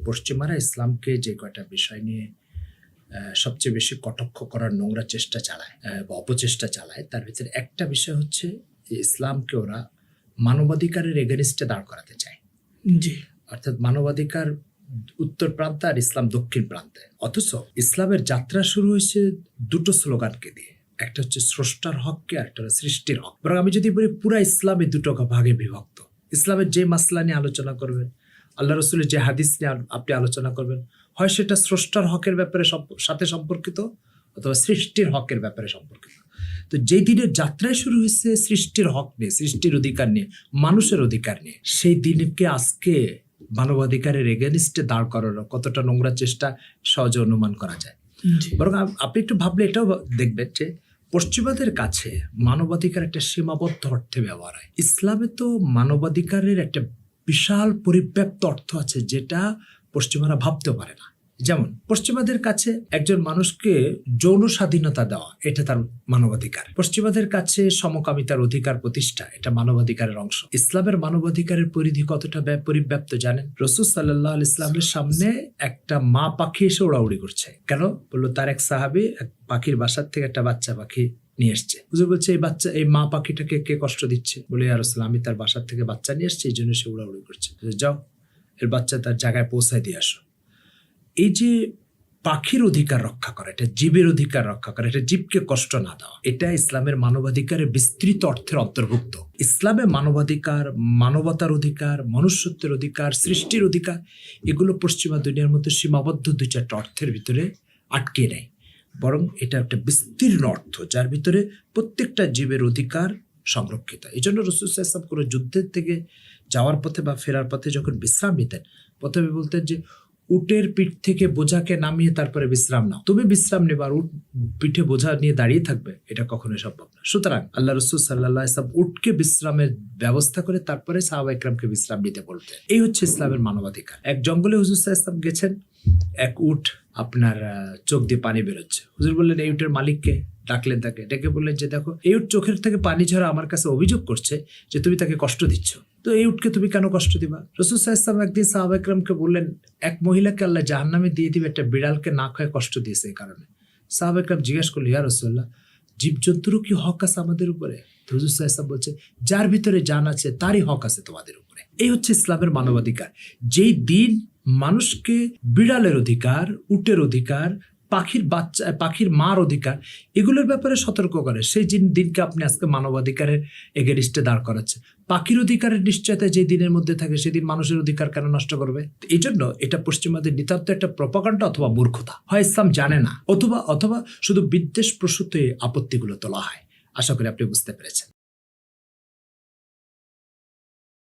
পশ্চিমারা ইসলামকে যে কয়টা বিষয় নিয়ে সবচেয়ে বেশি কটাক্ষ করার নোংরা চেষ্টা চালায় বা অপচেষ্টা চালায়, তার ভিতরে একটা বিষয় হচ্ছে যে ইসলামকে ওরা মানবাধিকারের এগেনিস্টে দাঁড় করাতে চায়। জি, অর্থাৎ মানবাধিকার উত্তর প্রান্তে আর ইসলাম দক্ষিণ প্রান্তে। অথচ ইসলামের যাত্রা শুরু হয়েছে দুটো স্লোগানকে দিয়ে, একটা হচ্ছে স্রষ্টার হককে, আর একটা হচ্ছে সৃষ্টির হক। বরং আমি যদি বলি পুরা ইসলাম এই দুটো ভাগে বিভক্ত। ইসলামের যে মাসলা নিয়ে আলোচনা করবেন, আল্লাহ রসুলের যে হাদিস নিয়ে আপনি আলোচনা করবেন, হয় সেটা স্রষ্টার হকের ব্যাপারে সাথে সম্পর্কিত অথবা সৃষ্টির হকের ব্যাপারে সম্পর্কিত। তো যেই দিনের যাত্রায় শুরু হয়েছে সৃষ্টির হক নিয়ে, সৃষ্টির অধিকার নিয়ে, মানুষের অধিকার নিয়ে, সেই দিনকে আজকে মানবাধিকারের এগেনিস্টে দাঁড় করানো কতটা নোংরা চেষ্টা সহজে অনুমান করা যায়। বরং আপনি একটু ভাবলে এটাও দেখবেন যে পশ্চিমাদের কাছে মানবাধিকার একটা সীমাবদ্ধ অর্থে ব্যবহার হয়। ইসলামে তো মানবাধিকারের একটা বিশাল পরিব্যাপ্ত অর্থ আছে যেটা পশ্চিমারা ভাবতেও পারে না। যেমন পশ্চিমাদের কাছে একজন মানুষকে যৌন স্বাধীনতা দেওয়া এটা তার মানবাধিকার। পশ্চিমাদের কাছে সমকামিতার অধিকার প্রতিষ্ঠা এটা মানবাধিকারের অংশ। ইসলামের মানবাধিকারের পরিধি কতটা পরিব্যাপ্ত জানেন? রাসূল সাল্লাল্লাহু আলাইহি ওয়াসাল্লামের সামনে একটা মা পাখি এসে উড়াউড়ি করছে। কেন? বললো তার এক সাহাবী এক পাখির বাসার থেকে একটা বাচ্চা পাখি নিয়ে এসছে। হুজুর বলছে এই মা পাখিটাকে কে কষ্ট দিচ্ছে? বলে ইয়া রাসূলুল্লাহ, আমি তার বাসার থেকে বাচ্চা নিয়ে এসছি, এই জন্য সে উড়াউড়ি করছে। যাও এর বাচ্চা তার জায়গায় পৌঁছায় দিয়ে আসো। এই যে পাখির অধিকার রক্ষা করা, এটা জীবের অধিকার রক্ষা করা, এটা জীবকে কষ্ট না দেওয়া, এটা ইসলামের মানবাধিকারের বিস্তৃত অর্থের অন্তর্ভুক্ত। ইসলামে মানবাধিকার, মানবতার অধিকার, মনুষ্যত্বের অধিকার, সৃষ্টির অধিকার, এগুলো পশ্চিমা দুনিয়ার মধ্যে সীমাবদ্ধ দুই চারটা অর্থের ভিতরে আটকে নেয়। বরং এটা একটা বিস্তীর্ণ অর্থ যার ভিতরে প্রত্যেকটা জীবের অধিকার সংরক্ষিত। এই জন্য রাসূল সাল্লাল্লাহু আলাইহি ওয়াসাল্লাম কোনো যুদ্ধের থেকে যাওয়ার পথে বা ফেরার পথে যখন বিশ্রাম নিতেন, প্রথমে বলতেন যে উটের পিঠ থেকে বোঝাকে নামিয়ে তারপরে বিশ্রাম নাও। তুমি বিশ্রাম নেবে আর উট পিঠে বোঝা নিয়ে দাঁড়িয়ে থাকবে, এটা কখনোই সম্ভব না। সুতরাং আল্লাহ রাসূল সাল্লাল্লাহু আলাইহি ওয়াসাল্লাম উটকে বিশ্রামের ব্যবস্থা করে তারপরে সাহাবা ইকরামকে বিশ্রাম নিতে বলতেন। এই হচ্ছে ইসলামের মানবাধিকার। এক জঙ্গলে হুজুর সাল্লাল্লাহু আলাইহি ওয়াসাল্লাম গেছেন, এক উট আপনার চোখ দিয়ে পানি বেরোচ্ছে। হুজুর বললেন এই উটের মালিককে, ডাকলেন তাকে, ডেকে বললেন যে দেখো এই উট চোখের থেকে পানি ঝরা আমার কাছে অভিযোগ করছে যে তুমি তাকে কষ্ট দিচ্ছ, তো এই উটকে তুমি কেন কষ্ট দিবা? রাসূল সাল্লাল্লাহু আলাইহি ওয়াসাল্লাম একদিন সাহাবা ইকরামকে বললেন এক মহিলাকে আল্লাহ জাহান্নামে দিয়ে দিবে, একটা বিড়ালকে না খায় কষ্ট দিয়েছে এই কারণে। সাহাবা ইকরাম জিজ্ঞাসা করলো ইয়া রাসূলুল্লাহ, জীবজন্তুরও কি হক আছে আমাদের উপরে? হুজুর সাল্লাল্লাহু আলাইহি ওয়াসাল্লাম বলছে যার ভিতরে জান আছে তারই হক আছে তোমাদের উপরে। এই হচ্ছে ইসলামের মানবাধিকার। যেই দিন মানুষকে বিড়ালের অধিকার, উটের অধিকার, পাখির মার অধিকার এগুলোর ব্যাপারে সতর্ক করে, সেই দিনকে আপনি আজকে মানবাধিকারের এগেনিস্টে দাঁড় করাচ্ছে। পাখির অধিকারের নিশ্চয়তা যে দিনের মধ্যে থাকে সেদিন মানুষের অধিকার কেন নষ্ট করবে? এই জন্য এটা পশ্চিমাদের নিতান্ত একটা প্রপাগান্ডা অথবা মূর্খতা। হয় ইসলাম জানে না অথবা শুধু বিদ্বেষ প্রসূত আপত্তিগুলো তোলা হয়। আশা করি আপনি বুঝতে পেরেছেন।